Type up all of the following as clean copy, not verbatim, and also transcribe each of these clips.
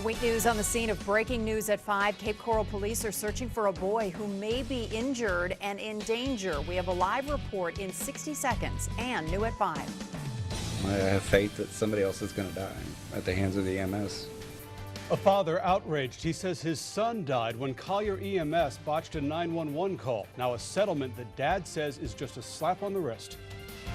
Wink News on the scene of breaking news at 5. Cape Coral police are searching for a boy who may be injured and in danger. We have a live report in 60 seconds and new at 5. I have faith that somebody else is going to die at the hands of the EMS. A father outraged. He says his son died when Collier EMS botched a 911 call. Now a settlement that dad says is just a slap on the wrist.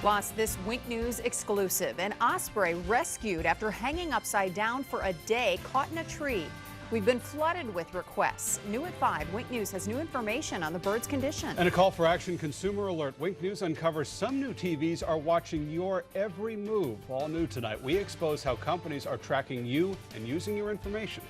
Plus, this Wink News exclusive. An osprey rescued after hanging upside down for a day, caught in a tree. We've been flooded with requests. New at 5, Wink News has new information on the bird's condition. And a call for action consumer alert. Wink News uncovers some new TVs are watching your every move. All new tonight. We expose how companies are tracking you and using your information.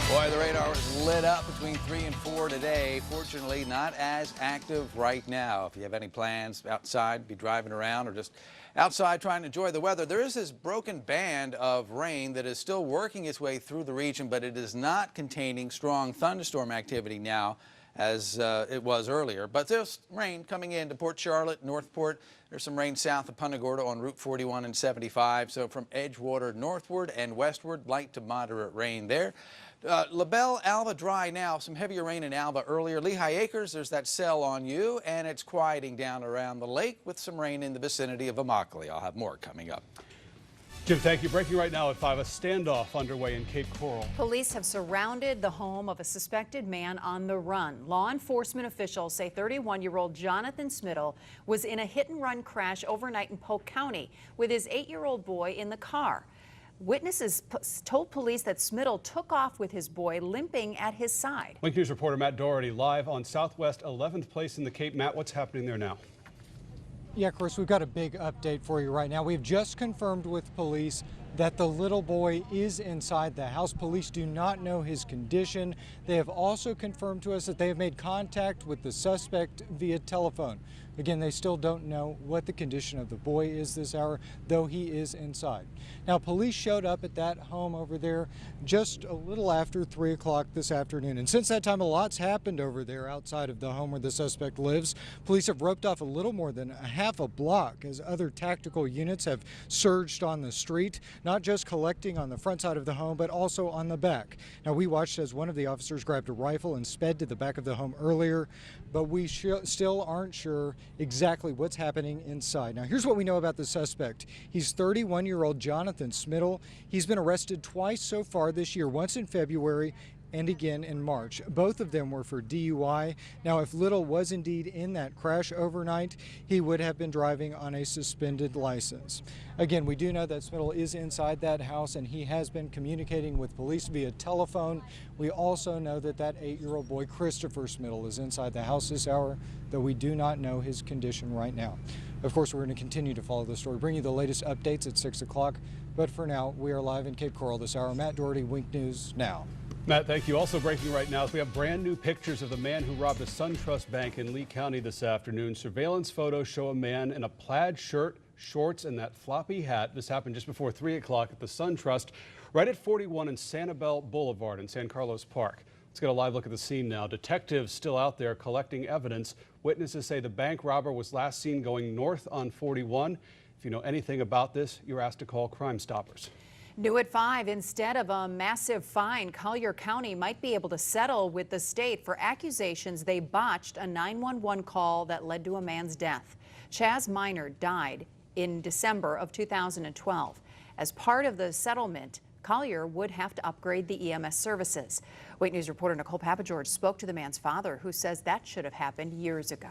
Boy, the radar was lit up between 3 and 4 today. Fortunately, not as active right now. If you have any plans outside, be driving around or just outside trying to enjoy the weather, there is this broken band of rain that is still working its way through the region, but it is not containing strong thunderstorm activity now as it was earlier. But there's rain coming into Port Charlotte, Northport. There's some rain south of Punta Gorda on Route 41 and 75. So from Edgewater northward and westward, light to moderate rain there. LaBelle, Alva dry now. Some heavier rain in Alva earlier. Lehigh Acres, there's that cell on you, and it's quieting down around the lake with some rain in the vicinity of Immokalee. I'll have more coming up. Jim, thank you. Breaking right now at 5, a standoff underway in Cape Coral. Police have surrounded the home of a suspected man on the run. Law enforcement officials say 31-year-old Jonathan Smittle was in a hit-and-run crash overnight in Polk County with his 8-year-old boy in the car. Witnesses told police that Smittle took off with his boy limping at his side. Wink News reporter Matt Doherty live on Southwest 11th Place in the Cape. Matt, what's happening there now? Yeah, Chris, we've got a big update for you right now. We've just confirmed with police that the little boy is inside the house. Police do not know his condition. They have also confirmed to us that they have made contact with the suspect via telephone. Again, they still don't know what the condition of the boy is this hour, though he is inside. Now, police showed up at that home over there just a little after 3 o'clock this afternoon. And since that time, a lot's happened over there outside of the home where the suspect lives. Police have roped off a little more than a half a block as other tactical units have surged on the street, not just collecting on the front side of the home, but also on the back. Now, we watched as one of the officers grabbed a rifle and sped to the back of the home earlier, but we still aren't sure exactly what's happening inside. Now, here's what we know about the suspect. He's 31-year-old Jonathan Smittle. He's been arrested twice so far this year, once in February and again in March. Both of them were for DUI. Now, if Little was indeed in that crash overnight, he would have been driving on a suspended license. Again, we do know that Smittle is inside that house and he has been communicating with police via telephone. We also know that that 8-year-old boy, Christopher Smittle, is inside the house this hour, though we do not know his condition right now. Of course, we're going to continue to follow the story, bring you the latest updates at 6 o'clock. But for now, we are live in Cape Coral this hour. Matt Doherty, Wink News Now. Matt, thank you. Also breaking right now, we have brand new pictures of the man who robbed a SunTrust bank in Lee County this afternoon. Surveillance photos show a man in a plaid shirt, shorts, and that floppy hat. This happened just before 3 o'clock at the SunTrust, right at 41 and Sanibel Boulevard in San Carlos Park. Let's get a live look at the scene now. Detectives still out there collecting evidence. Witnesses say the bank robber was last seen going north on 41. If you know anything about this, you're asked to call Crime Stoppers. New at 5, instead of a massive fine, Collier County might be able to settle with the state for accusations they botched a 911 call that led to a man's death. Chaz Minor died in December of 2012. As part of the settlement, Collier would have to upgrade the EMS services. Wink News reporter Nicole Papageorge spoke to the man's father, who says that should have happened years ago.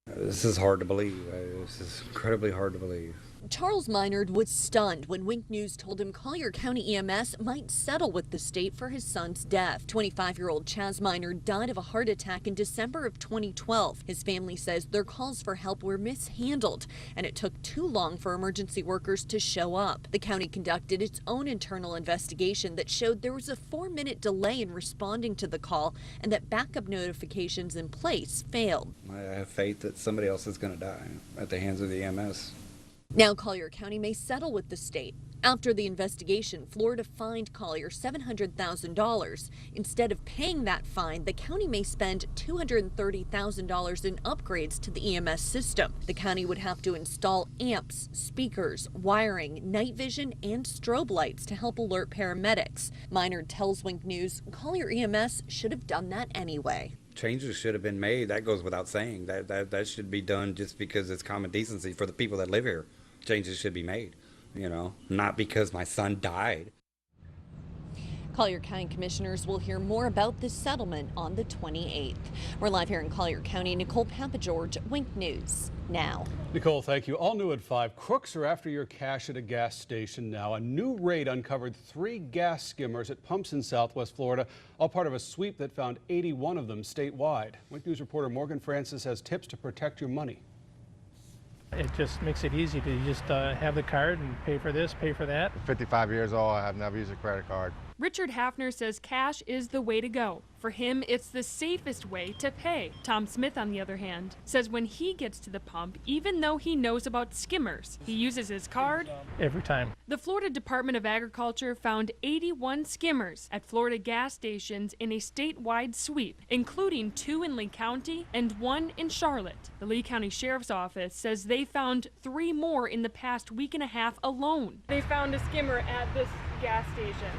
This is hard to believe. This is incredibly hard to believe. Charles Minard was stunned when Wink News told him Collier County EMS might settle with the state for his son's death. 25-year-old Chaz Minard died of a heart attack in December of 2012. His family says their calls for help were mishandled, and it took too long for emergency workers to show up. The county conducted its own internal investigation that showed there was a 4-minute delay in responding to the call and that backup notifications in place failed. I have faith that somebody else is going to die at the hands of the EMS. Now Collier County may settle with the state. After the investigation, Florida fined Collier $700,000. Instead of paying that fine, the county may spend $230,000 in upgrades to the EMS system. The county would have to install amps, speakers, wiring, night vision, and strobe lights to help alert paramedics. Minard tells Wink News Collier EMS should have done that anyway. Changes should have been made. That goes without saying. That should be done just because it's common decency for the people that live here. Changes should be made, not because my son died. Collier County commissioners will hear more about this settlement on the 28th. We're live here in Collier County. Nicole Papageorge, Wink News Now. Nicole, thank you. All new at 5. Crooks are after your cash at a gas station now. A new raid uncovered 3 gas skimmers at pumps in Southwest Florida, all part of a sweep that found 81 of them statewide. Wink News reporter Morgan Francis has tips to protect your money. It just makes it easy to just have the card and pay for this, pay for that. 55 years old, I have never used a credit card. Richard Hafner says cash is the way to go. For him, it's the safest way to pay. Tom Smith, on the other hand, says when he gets to the pump, even though he knows about skimmers, he uses his card Every time. The Florida Department of Agriculture found 81 skimmers at Florida gas stations in a statewide sweep, including 2 in Lee County and 1 in Charlotte. The Lee County Sheriff's Office says they found 3 more in the past week and a half alone. They found a skimmer at this gas station.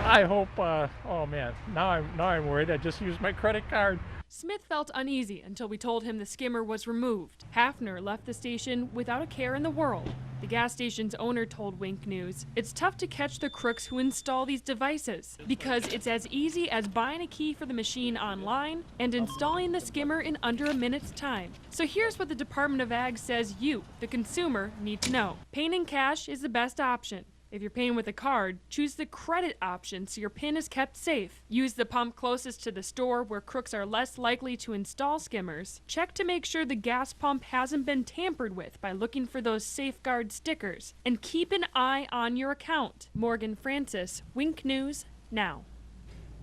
I hope, oh man, now I'm worried. I just used my credit card. Smith felt uneasy until we told him the skimmer was removed. Hafner left the station without a care in the world. The gas station's owner told Wink News, it's tough to catch the crooks who install these devices because it's as easy as buying a key for the machine online and installing the skimmer in under a minute's time. So here's what the Department of Ag says you, the consumer, need to know. Paying in cash is the best option. If you're paying with a card, choose the credit option so your PIN is kept safe. Use the pump closest to the store where crooks are less likely to install skimmers. Check to make sure the gas pump hasn't been tampered with by looking for those safeguard stickers. And keep an eye on your account. Morgan Francis, Wink News Now.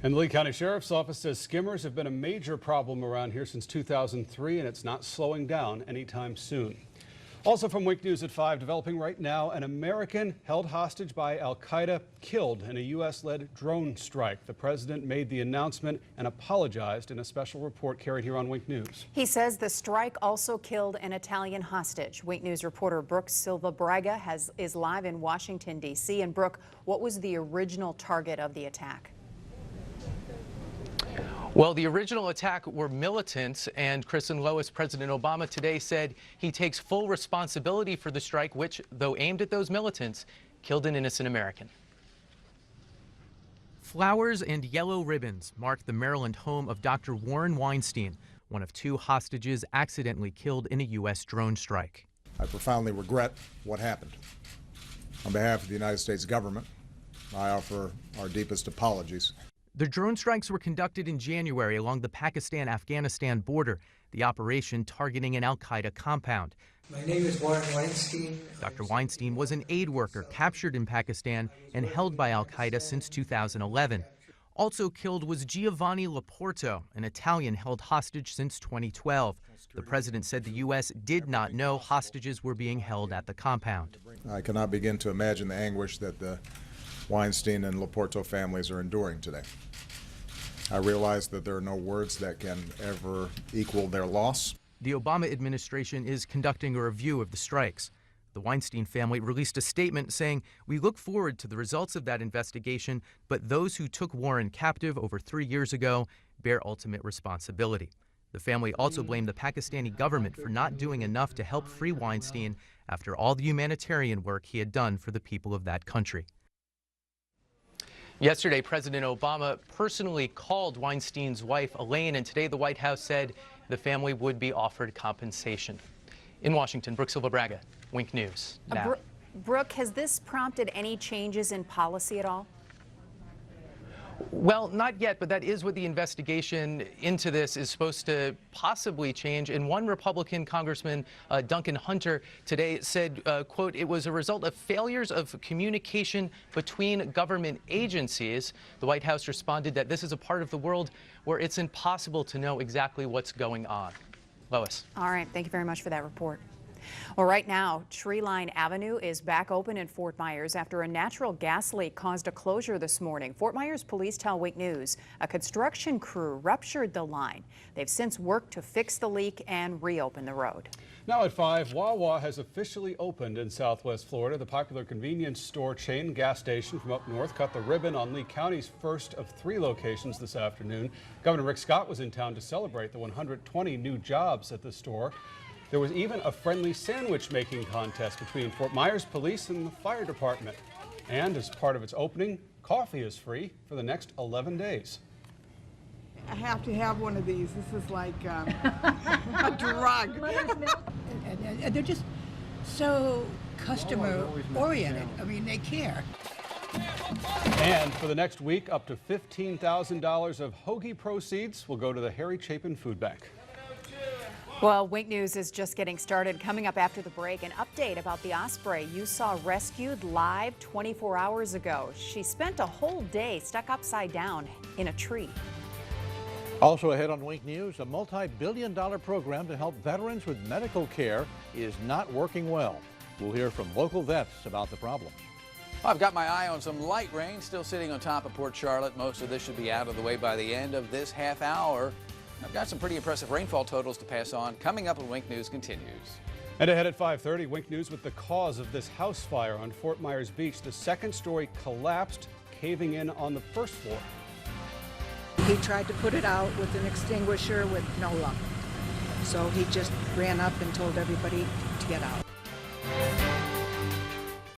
And the Lee County Sheriff's Office says skimmers have been a major problem around here since 2003, and it's not slowing down anytime soon. Also from Wink News at 5, developing right now, an American held hostage by al-Qaeda killed in a U.S.-led drone strike. The president made the announcement and apologized in a special report carried here on Wink News. He says the strike also killed an Italian hostage. Wink News reporter Brooke Silva Braga is live in Washington, D.C. And Brooke, what was the original target of the attack? Well, the original attack were militants, and Chris and Lois, President Obama today said he takes full responsibility for the strike, which, though aimed at those militants, killed an innocent American. Flowers and yellow ribbons mark the Maryland home of Dr. Warren Weinstein, one of 2 hostages accidentally killed in a U.S. drone strike. I profoundly regret what happened. On behalf of the United States government, I offer our deepest apologies. The drone strikes were conducted in January along the Pakistan-Afghanistan border, the operation targeting an al-Qaeda compound. My name is Warren Weinstein. Dr. Weinstein was an aid worker captured in Pakistan and held by al-Qaeda since 2011. Also killed was Giovanni Laporto, an Italian held hostage since 2012. The president said the U.S. did not know hostages were being held at the compound. I cannot begin to imagine the anguish that the Weinstein and Laporto families are enduring today. I realize that there are no words that can ever equal their loss. The Obama administration is conducting a review of the strikes. The Weinstein family released a statement saying, "We look forward to the results of that investigation, but those who took Warren captive over 3 years ago bear ultimate responsibility." The family also blamed the Pakistani government for not doing enough to help free Weinstein after all the humanitarian work he had done for the people of that country. Yesterday, President Obama personally called Weinstein's wife, Elaine, and today the White House said the family would be offered compensation. In Washington, Brooke Silva Braga, Wink News Now. Brooke, has this prompted any changes in policy at all? Well, not yet, but that is what the investigation into this is supposed to possibly change. And one Republican Congressman, Duncan Hunter, today said, quote, "It was a result of failures of communication between government agencies." The White House responded that this is a part of the world where it's impossible to know exactly what's going on. Lois. All right. Thank you very much for that report. Well, right now, Treeline Avenue is back open in Fort Myers after a natural gas leak caused a closure this morning. Fort Myers police tell Wink News a construction crew ruptured the line. They've since worked to fix the leak and reopen the road. Now at 5, Wawa has officially opened in Southwest Florida. The popular convenience store chain gas station from up north cut the ribbon on Lee County's first of 3 locations this afternoon. Governor Rick Scott was in town to celebrate the 120 new jobs at the store. There was even a friendly sandwich making contest between Fort Myers Police and the fire department. And as part of its opening, coffee is free for the next 11 days. I have to have one of these. This is like a drug. And they're just so customer oriented. I mean, they care. And for the next week, up to $15,000 of hoagie proceeds will go to the Harry Chapin Food Bank. Well, Wink News is just getting started. Coming up after the break, an update about the osprey you saw rescued live 24 hours ago. She spent a whole day stuck upside down in a tree. Also ahead on Wink News, a multi-billion-dollar program to help veterans with medical care is not working well. We'll hear from local vets about the problems. I've got my eye on some light rain still sitting on top of Port Charlotte. Most of this should be out of the way by the end of this half hour. I've got some pretty impressive rainfall totals to pass on. Coming up when Wink News continues. And ahead at 5:30, Wink News with the cause of this house fire on Fort Myers Beach. The second story collapsed, caving in on the first floor. He tried to put it out with an extinguisher with no luck. So he just ran up and told everybody to get out.